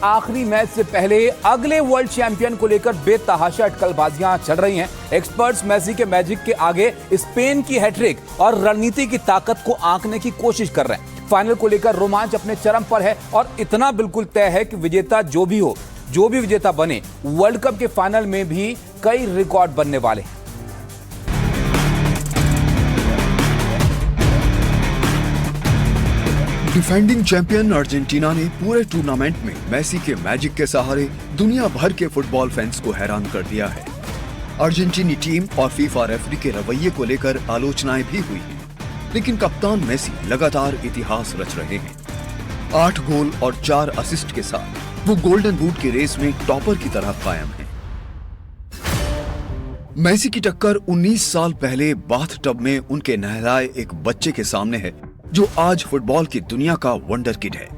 आखिरी मैच से पहले अगले वर्ल्ड चैंपियन को लेकर बेतहाशा अटकलबाजियां चल रही हैं। एक्सपर्ट्स मेसी के मैजिक के आगे स्पेन की हैट्रिक और रणनीति की ताकत को आंकने की कोशिश कर रहे हैं। फाइनल को लेकर रोमांच अपने चरम पर है और इतना बिल्कुल तय है कि विजेता जो भी विजेता बने, वर्ल्ड कप के फाइनल में भी कई रिकॉर्ड बनने वाले हैं। डिफेंडिंग चैंपियन अर्जेंटीना ने पूरे टूर्नामेंट में मेसी के मैजिक के सहारे दुनिया भर के फुटबॉल फैंस को हैरान कर दिया है। अर्जेंटीनी टीम और फीफा रेफरी के रवैये को लेकर आलोचनाएं भी हुई हैं, लेकिन कप्तान मेसी लगातार इतिहास रच रहे हैं। 8 गोल और 4 असिस्ट के साथ वो गोल्डन बूट की रेस में टॉपर की तरह कायम है। मेसी की टक्कर 19 साल पहले बाथटब में उनके नहलाए एक बच्चे के सामने है, जो आज फुटबॉल की दुनिया का वंडर किड है।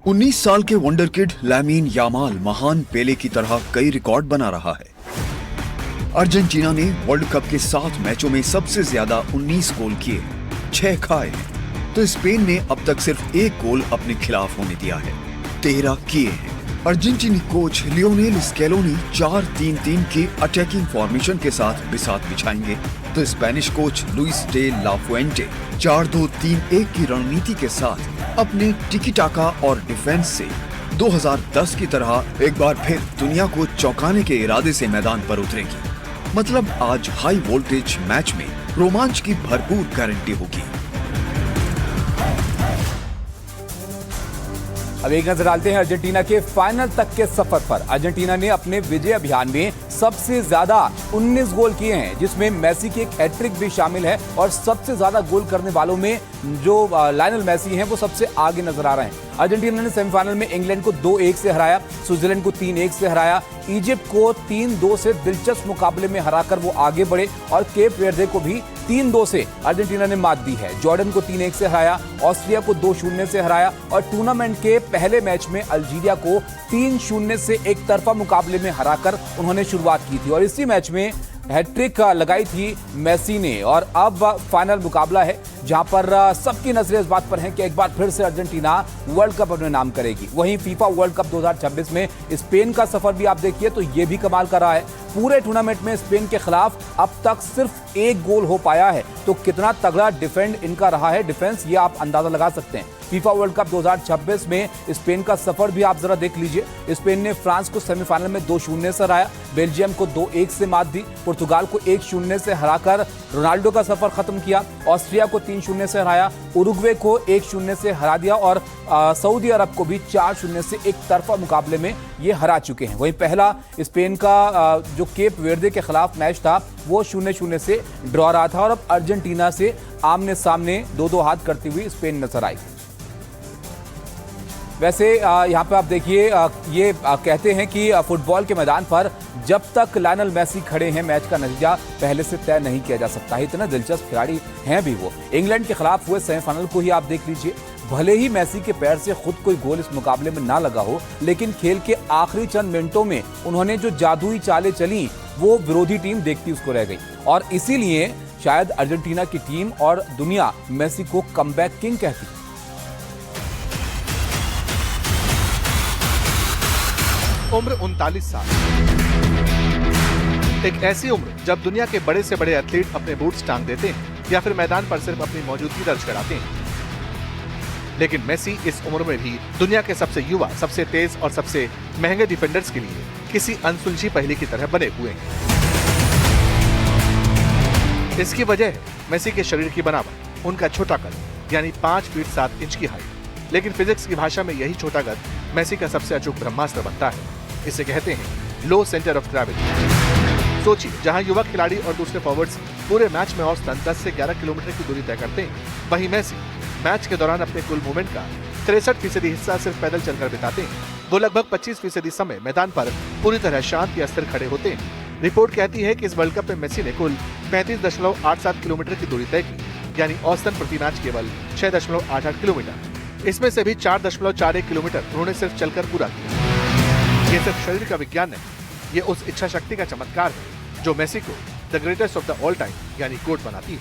19 साल के वंडर किड लामीन यामाल महान पेले की तरह कई रिकॉर्ड बना रहा है। अर्जेंटीना ने वर्ल्ड कप के 7 मैचों में सबसे ज्यादा 19 गोल किए, 6 खाए, तो स्पेन ने अब तक सिर्फ 1 गोल अपने खिलाफ होने दिया है, 13 किए हैं। अर्जेंटीनी कोच लियोनेल स्केलोनी 4-3-3 के अटैकिंग फॉर्मेशन के साथ बिसात बिछाएंगे, तो Spanish coach Luis de la Fuente 4-2-3-1 की रणनीति के साथ अपने टिकी टाका और डिफेंस से 2010 की तरह एक बार फिर दुनिया को चौंकाने के इरादे से मैदान पर उतरेगी। मतलब आज हाई वोल्टेज मैच में रोमांच की भरपूर गारंटी होगी। अब एक नजर डालते हैं अर्जेंटीना के फाइनल तक के सफर पर। अर्जेंटीना ने अपने विजय अभियान में सबसे ज्यादा 19 गोल किए हैं, जिसमें मेसी की एक हैट्रिक भी शामिल है और सबसे ज्यादा गोल करने वालों में जो लायनल मेसी हैं वो सबसे आगे नजर आ रहे हैं। अर्जेंटीना ने सेमीफाइनल में इंग्लैंड को 2-1 से हराया, स्विट्जरलैंड को 3-1 से हराया, इजिप्ट को 3-2 से दिलचस्प मुकाबले में हराकर वो आगे बढ़े और केप वेर्दे को भी 3-2 से अर्जेंटीना ने मात दी है। जॉर्डन को 3-1 से हराया, ऑस्ट्रिया को 2-0 से हराया और टूर्नामेंट के पहले मैच में अल्जीरिया को 3-0 से एक तरफा मुकाबले में हराकर उन्होंने शुरुआत की थी और इसी मैच में हैट्रिक लगाई थी मेसी ने। और अब फाइनल मुकाबला है जहां पर सबकी नजरें इस बात पर हैं कि एक बार फिर से अर्जेंटीना वर्ल्ड कप अपने नाम करेगी। वहीं फीफा वर्ल्ड कप 2026 में स्पेन का सफर भी आप देखिए तो ये भी कमाल कर रहा है। पूरे टूर्नामेंट में स्पेन के खिलाफ अब तक सिर्फ 1 गोल हो पाया है, तो कितना तगड़ा डिफेंड इनका रहा है, डिफेंस, ये आप अंदाजा लगा सकते हैं। फीफा वर्ल्ड कप 2026 में स्पेन का सफर भी आप जरा देख लीजिए। स्पेन ने फ्रांस को सेमीफाइनल में 2-0 से हराया, बेल्जियम को 2-1 से मात दी, पुर्तगाल को 1-0 से हराकर रोनाल्डो का सफर खत्म किया, ऑस्ट्रिया को 3-0 से हराया, उरुग्वे को 1-0 से हरा दिया और सऊदी अरब को भी 4-0 से एक तरफा मुकाबले में ये हरा चुके हैं। वहीं पहला स्पेन का जो केप वेर्दे के खिलाफ मैच था वो 0-0 से ड्रॉ रहा था और अब अर्जेंटीना से आमने सामने 2-2 हाथ करती हुई स्पेन नजर आई। वैसे यहाँ पे आप देखिए, ये कहते हैं कि फुटबॉल के मैदान पर जब तक लायनल मेसी खड़े हैं मैच का नतीजा पहले से तय नहीं किया जा सकता। इतना दिलचस्प खिलाड़ी हैं भी वो। इंग्लैंड के खिलाफ हुए सेमीफाइनल को ही आप देख लीजिए, भले ही मेसी के पैर से खुद कोई गोल इस मुकाबले में ना लगा हो, लेकिन खेल के आखिरी चंद मिनटों में उन्होंने जो जादुई चालें चली वो विरोधी टीम देखती उसको रह गई और इसीलिए शायद अर्जेंटीना की टीम और दुनिया मेसी को कमबैक किंग कहती। उम्र 39 साल, एक ऐसी उम्र जब दुनिया के बड़े से बड़े एथलीट अपने बूट्स टांग देते हैं या फिर मैदान पर सिर्फ अपनी मौजूदगी दर्ज कराते हैं, लेकिन मेसी इस उम्र में भी दुनिया के सबसे युवा, सबसे तेज और सबसे महंगे डिफेंडर्स के लिए किसी अनसुलझी पहेली की तरह बने हुए हैं। इसकी वजह है मेसी के शरीर की बनावट, उनका छोटा कद यानी 5 फीट 7 इंच की हाइट, लेकिन फिजिक्स की भाषा में यही छोटा कद मेसी का सबसे अचूक ब्रह्मास्त्र बनता है। इसे कहते हैं लो सेंटर ऑफ ग्रेविटी। सोचिए, जहां युवा खिलाड़ी और दूसरे फॉरवर्ड्स पूरे मैच में औसतन 10 से 11 किलोमीटर की दूरी तय करते हैं, वहीं मेसी मैच के दौरान अपने कुल मूवमेंट का 63% हिस्सा सिर्फ पैदल चलकर बिताते हैं। वो लगभग 25% समय मैदान पर पूरी तरह शांत या स्थिर खड़े होते हैं। रिपोर्ट कहती है कि इस वर्ल्ड कप में मेसी ने कुल 35.87 किलोमीटर की दूरी तय की, यानी औसतन प्रति मैच केवल 6.88 किलोमीटर। इसमें से भी 4.41 किलोमीटर उन्होंने सिर्फ चलकर पूरा किया। ये सिर्फ शरीर का विज्ञान नहीं, ये उस इच्छा शक्ति का चमत्कार है जो मेसी को the greatest of the all time यानी गोट बनाती है।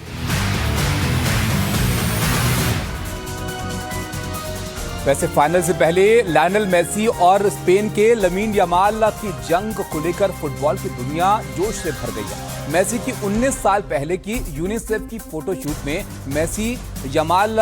वैसे फाइनल से पहले लायनल मेसी और स्पेन के लमीन यमाल की जंग को लेकर फुटबॉल की दुनिया जोश से भर गई है। मेसी की 19 साल पहले की यूनिसेफ की फोटोशूट में मेसी यमाल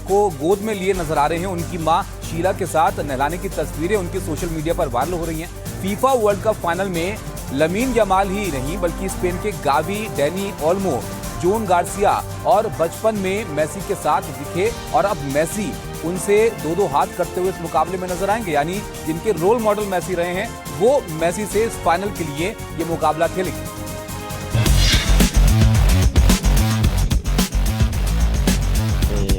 को गोद में लिए नजर आ रहे हैं। उनकी मां शीला के साथ नहलाने की तस्वीरें उनकी सोशल मीडिया पर वायरल हो रही हैं। फीफा वर्ल्ड कप फाइनल में लमीन यमाल ही नहीं बल्कि स्पेन के Gavi, Danny Olmo, zone Garcia और बचपन में मेसी के साथ दिखे और अब मेसी उनसे दो हाथ करते हुए इस मुकाबले में नजर आएंगे। यानी जिनके रोल मॉडल मेसी रहे हैं वो मेसी से इस फाइनल के लिए ये मुकाबला खेलेंगे।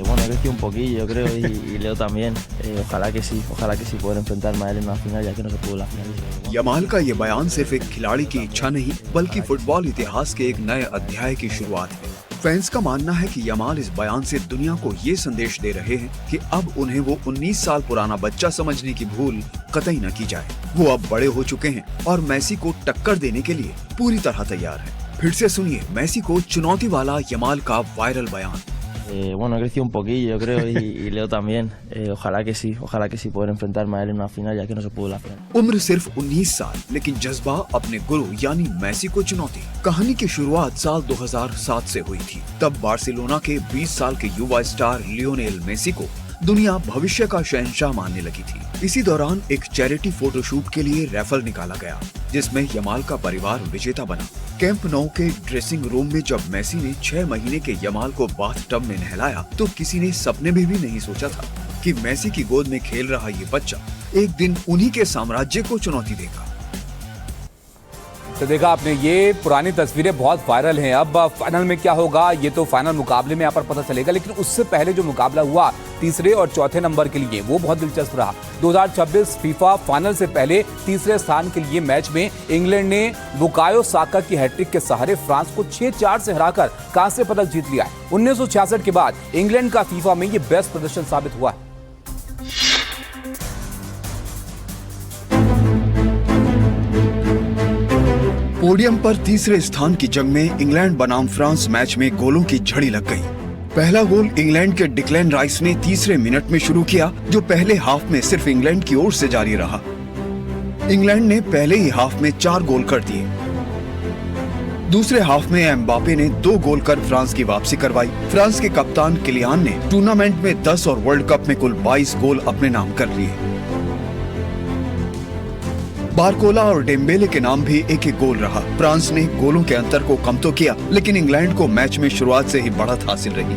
Bueno, he crecido un poquillo, yo creo, y Leo también. Ojalá que sí poder enfrentarme a él en una final, ya que no se pudo la final. Yamal का ये बयान सिर्फ एक खिलाड़ी की इच्छा नहीं बल्कि फुटबॉल इतिहास के एक नए अध्याय की शुरुआत है। फैंस का मानना है कि यमाल इस बयान से दुनिया को ये संदेश दे रहे हैं कि अब उन्हें वो 19 साल पुराना बच्चा समझने की भूल कतई न की जाए। वो अब बड़े हो चुके हैं और मेसी को टक्कर देने के लिए पूरी तरह तैयार है। फिर से सुनिए मेसी को चुनौती वाला यमाल का वायरल बयान। Bueno, he crecido un poquillo, yo creo, y Leo también. Ojalá que sí poder enfrentarme a él en una final, ya que no se pudo la final. उम्र सिर्फ 19 साल लेकिन जज्बा अपने गुरु यानी मेसी को चुनौती। कहानी की शुरुआत साल 2007 से हुई थी। तब बार्सिलोना के 20 साल के युवा स्टार लियोनेल मेसी को दुनिया भविष्य का शहंशाह मानने लगी थी। इसी दौरान एक चैरिटी फोटोशूट के लिए रेफर निकाला गया जिसमें यमाल का परिवार विजेता बना। कैंप नौ के ड्रेसिंग रूम में जब मेसी ने 6 महीने के यमाल को बाथटब में नहलाया तो किसी ने सपने में भी नहीं सोचा था कि मेसी की गोद में खेल रहा ये बच्चा एक दिन उन्हीं के साम्राज्य को चुनौती देगा। तो देखा आपने, ये पुरानी तस्वीरें बहुत वायरल हैं। अब फाइनल में क्या होगा ये तो फाइनल मुकाबले में यहाँ पर पता चलेगा, लेकिन उससे पहले जो मुकाबला हुआ तीसरे और चौथे नंबर के लिए वो बहुत दिलचस्प रहा। 2026 फीफा फाइनल से पहले तीसरे स्थान के लिए मैच में इंग्लैंड ने बुकायो साका की हैट्रिक के सहारे फ्रांस को 6-4 से हराकर कांस्य पदक जीत लिया है। 1966 के बाद इंग्लैंड का फीफा में ये बेस्ट प्रदर्शन साबित हुआ है। पोडियम पर तीसरे स्थान की जंग में इंग्लैंड बनाम फ्रांस मैच में गोलों की झड़ी लग गई। पहला गोल इंग्लैंड के डिक्लैन राइस ने तीसरे मिनट में शुरू किया जो पहले हाफ में सिर्फ इंग्लैंड की ओर से जारी रहा। इंग्लैंड ने पहले ही हाफ में 4 गोल कर दिए। दूसरे हाफ में एम्बापे ने 2 गोल कर फ्रांस की वापसी करवाई। फ्रांस के कप्तान किलियान ने टूर्नामेंट में 10 और वर्ल्ड कप में कुल 22 गोल अपने नाम कर लिए। बारकोला और डेम्बेले के नाम भी एक एक गोल रहा। फ्रांस ने गोलों के अंतर को कम तो किया लेकिन इंग्लैंड को मैच में शुरुआत से ही बढ़त हासिल रही।